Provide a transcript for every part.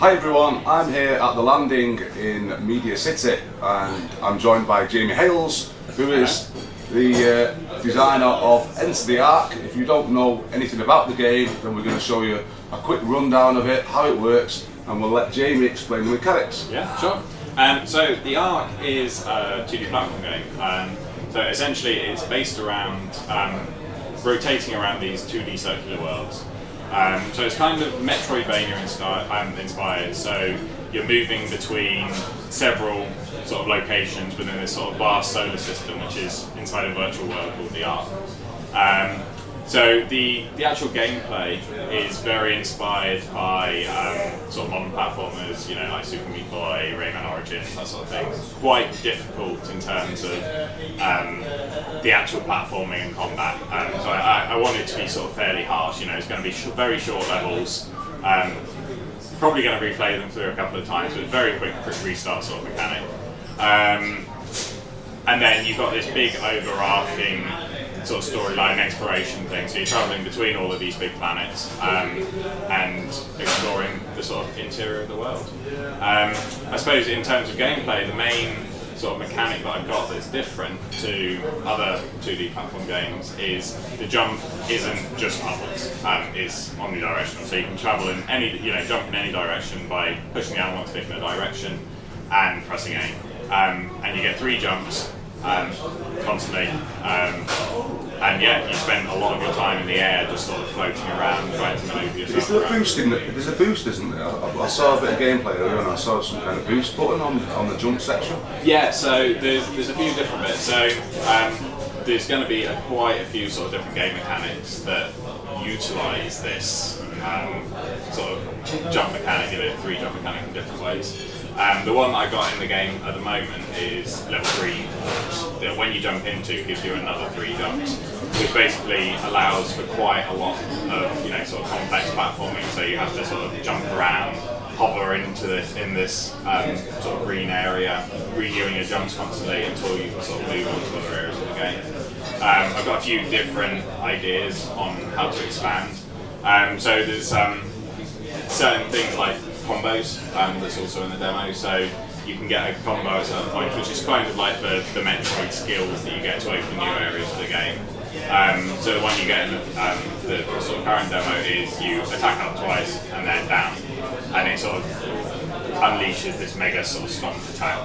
Hi everyone, I'm here at the landing in Media City and I'm joined by Jamie Hales, who is the designer of Enter the Ark. If you don't know anything about the game, then we're going to show you a quick rundown of it, how it works, and we'll let Jamie explain the mechanics. Yeah, sure. So the Ark is a 2D platform game. So essentially it's based around rotating around these 2D circular worlds. So it's kind of Metroidvania inspired, so you're moving between several sort of locations within this sort of vast solar system, which is inside a virtual world called the Ark. So the actual gameplay is very inspired by sort of modern platformers, you know, like Super Meat Boy, Rayman Origins, that sort of thing. Quite difficult in terms of the actual platforming and combat. So I want it to be sort of fairly harsh. You know, it's going to be very short levels. Probably going to replay them through a couple of times, but very quick restart sort of mechanic. And then you've got this big overarching sort of storyline exploration thing, so you're travelling between all of these big planets and exploring the sort of interior of the world. I suppose in terms of gameplay, the main sort of mechanic that I've got that's different to other 2D platform games is the jump isn't just upwards, it's omnidirectional, so you can travel in any, jump in any direction by pushing the analog stick in a direction and pressing A. And you get 3 jumps constantly, and yeah, you spend a lot of your time in the air just sort of floating around, trying to manoeuvre yourself. Is there a boost in it? There's a boost, isn't there? I saw a bit of gameplay earlier and I saw some kind of boost button on the jump section. Yeah, so there's a few different bits. So there's going to be quite a few sort of different game mechanics that utilise this sort of jump mechanic, 3 jump mechanic in different ways. The one that I got in the game at the moment is level 3 that when you jump into gives you another 3 jumps, which basically allows for quite a lot of sort of complex platforming. So you have to sort of jump around, hover into this sort of green area, renewing your jumps constantly until you sort of move on to other areas of the game. I've got a few different ideas on how to expand. So there's certain things like combos that's also in the demo, so you can get a combo at certain points, which is kind of like the Metroid skills that you get to open new areas of the game. So the one you get in the sort of current demo is you attack up twice and then down, and it sort of unleashes this mega sort of stomped attack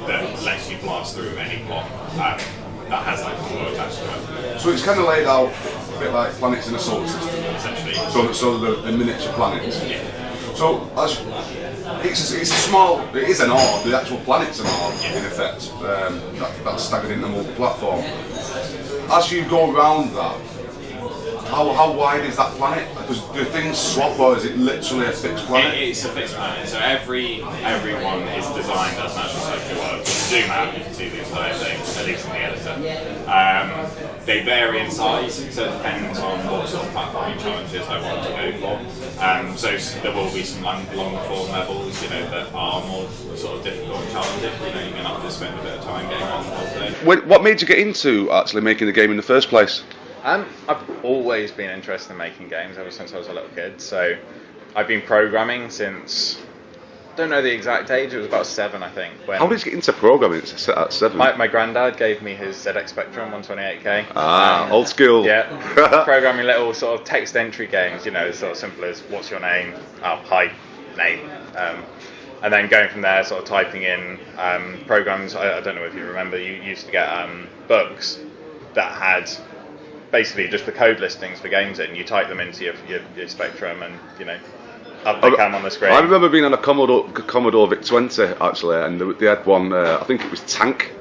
that lets you blast through any block that has that combo attached to it. So it's kind of laid out a bit like planets in a solar system, essentially. So the miniature planets. Yeah. So it's a small, it is an orb, the actual planet's an orb in effect, that's staggered into multi-platform. As you go around that, how wide is that planet? Do things swap or is it literally a fixed planet? It's a fixed planet, so everyone is designed as an actual circular world. Zoom out, you can see the entire thing, at least in the editor. They vary in size, so it depends on what sort of platforming challenges I want to go for. So there will be some longer form levels, that are more sort of difficult and challenging. You're going to have to spend a bit of time getting on with it. What made you get into actually making the game in the first place? I've always been interested in making games ever since I was a little kid. So I've been programming since, I don't know the exact age, it was about 7 I think. How did you get into programming at 7? My granddad gave me his ZX Spectrum 128K. Old school. Yeah, programming little sort of text entry games, sort of simple as what's your name, hi, name. And then going from there, sort of typing in programs. I don't know if you remember, you used to get books that had basically just the code listings for games in. You type them into your Spectrum and, up they come on the screen. I remember being on a Commodore VIC-20 actually, and they had one, I think it was Tank.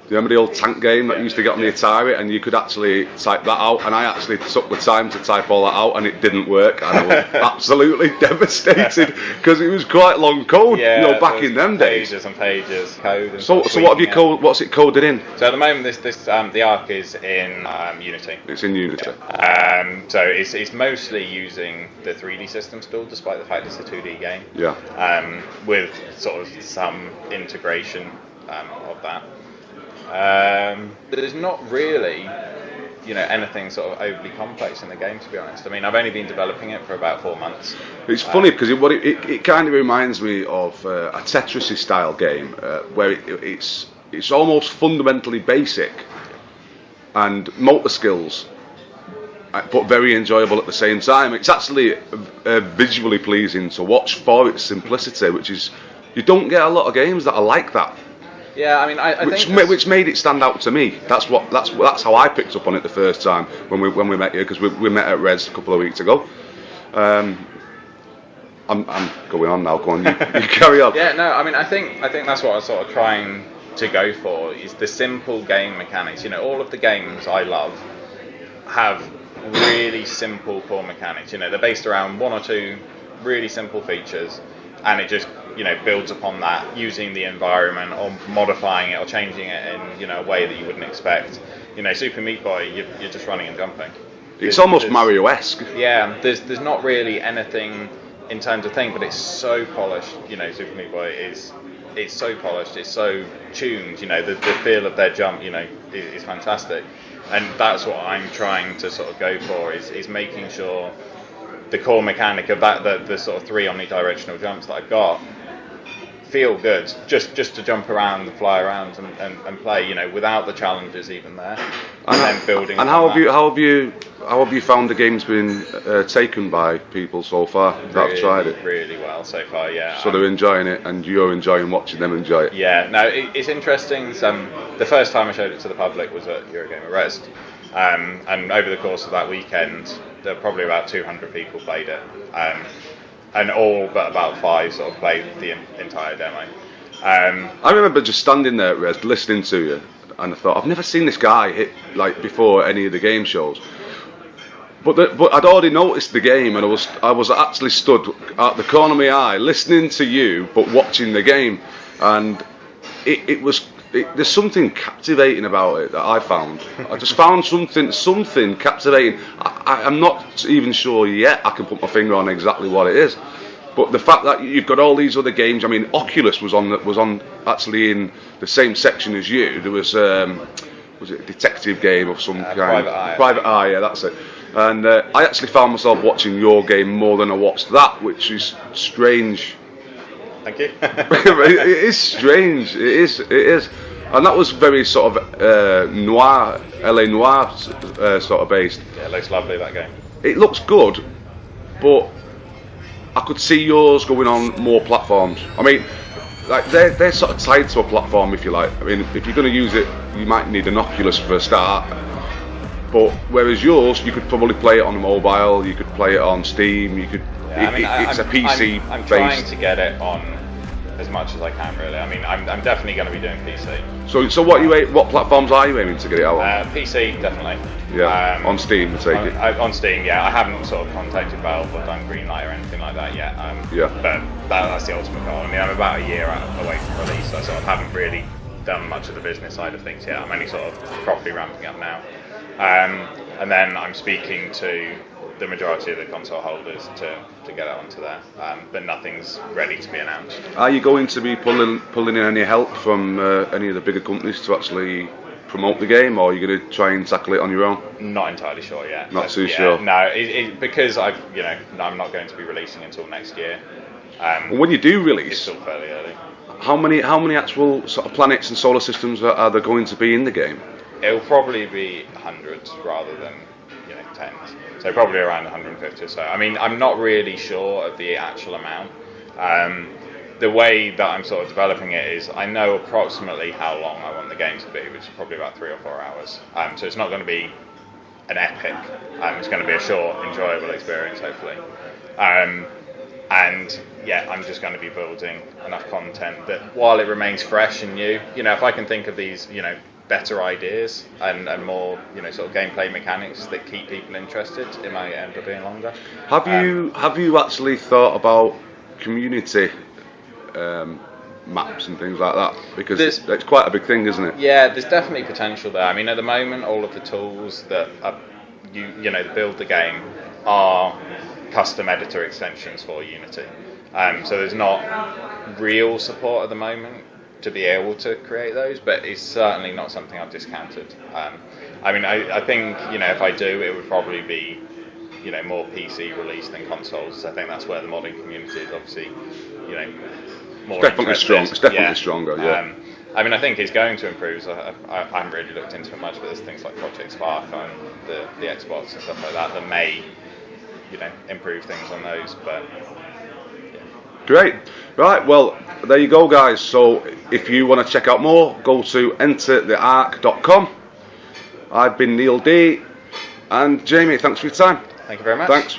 Do you remember the old Tank game that used to get on the Atari, and you could actually type that out, and I actually took the time to type all that out and it didn't work, and I was absolutely devastated because it was quite long code, back in them days. Pages and pages code. And so what have you what's it coded in? So at the moment the Ark is in Unity. It's in Unity. So it's mostly using the 3D system still, despite the fact it's a 2D game. Yeah. With sort of some integration of that. There's not really anything sort of overly complex in the game, to be honest. I mean, I've only been developing it for about 4 months. It's funny because it kind of reminds me of a Tetris style game where it's almost fundamentally basic and motor skills, but very enjoyable at the same time. It's actually visually pleasing to watch for its simplicity, which is, you don't get a lot of games that are like that. Yeah, I mean, I think which made it stand out to me. That's how I picked up on it the first time when we met you, because we met at Reds a couple of weeks ago. I'm going on now. Go on, you carry on. Yeah, no, I mean, I think that's what I was sort of trying to go for, is the simple game mechanics. All of the games I love have really simple core mechanics. They're based around one or two really simple features, and it just builds upon that, using the environment or modifying it or changing it in a way that you wouldn't expect. Super Meat Boy, you're just running and jumping. It's almost Mario-esque. Yeah, there's not really anything in terms of thing, but it's so polished. Super Meat Boy it's so polished, it's so tuned. The feel of their jump, is fantastic, and that's what I'm trying to sort of go for, is making sure the core mechanic of that, the sort of 3 omnidirectional jumps that I've got, feel good, just to jump around and fly around and play, without the challenges even there, and then building. And how have you found the game's been taken by people so far that have tried it? Really well so far, yeah. So they're enjoying it, and you're enjoying watching them enjoy it. Yeah, no, it's interesting. The first time I showed it to the public was at Eurogamer Rest, and over the course of that weekend, there were probably about 200 people played it. And all but about 5 sort of played the entire demo. I remember just standing there at Res, listening to you, and I thought, I've never seen this guy hit like before any of the game shows. But I'd already noticed the game, and I was actually stood at the corner of my eye, listening to you, but watching the game, and there's something captivating about it that I found. I just found something captivating. I'm not even sure yet I can put my finger on exactly what it is, but the fact that you've got all these other games. I mean, Oculus was on actually in the same section as you. There was it a detective game of some kind? Private Eye, yeah, that's it. And I actually found myself watching your game more than I watched that, which is strange. Thank you. It is strange. It is, and that was very sort of noir, LA noir sort of based. Yeah, it looks lovely, that game. It looks good, but I could see yours going on more platforms. I mean, like they're sort of tied to a platform, if you like. I mean, if you're going to use it, you might need an Oculus for a start. But whereas yours, you could probably play it on mobile, you could play it on Steam, you could. Yeah, it's a PC I'm based. trying to get it on as much as I can, really. I mean, I'm definitely going to be doing PC. So what platforms are you aiming to get it out on? PC, definitely. Yeah, on Steam, I take it. On Steam, yeah. I haven't sort of contacted Valve or done Greenlight or anything like that yet. Yeah. But that's the ultimate goal. I mean, I'm about a year away from release, so I sort of haven't really done much of the business side of things yet. I'm only sort of properly ramping up now. And then I'm speaking to the majority of the console holders to get it onto there, but nothing's ready to be announced. Are you going to be pulling in any help from any of the bigger companies to actually promote the game, or are you going to try and tackle it on your own? Not entirely sure yet. Not too sure. No, because I'm not going to be releasing until next year. When you do release, it's still fairly early. How many actual sort of planets and solar systems are there going to be in the game? It'll probably be hundreds rather than tens. So probably around 150 or so. I mean, I'm not really sure of the actual amount. The way that I'm sort of developing it is I know approximately how long I want the game to be, which is probably about 3 or 4 hours. So it's not going to be an epic. It's going to be a short, enjoyable experience, hopefully. And yeah, I'm just going to be building enough content that while it remains fresh and new, if I can think of these, better ideas and more, sort of gameplay mechanics that keep people interested, it might end up being longer. Have you actually thought about community maps and things like that? Because it's quite a big thing, isn't it? Yeah, there's definitely potential there. I mean, at the moment, all of the tools that that build the game are custom editor extensions for Unity. So there's not real support at the moment to be able to create those, but it's certainly not something I've discounted. I mean, I think, you know, if I do, it would probably be, you know, more PC released than consoles. I think that's where the modding community is obviously, you know, more Definitely strong. interested. It's definitely stronger. Yeah. I mean, I think it's going to improve. I haven't really looked into it much, but there's things like Project Spark on the Xbox and stuff like that may, you know, improve things on those. But Great. Right, well, there you go, guys. So if you want to check out more, go to entertheark.com. I've been Neil D. And Jamie, thanks for your time. Thank you very much. Thanks.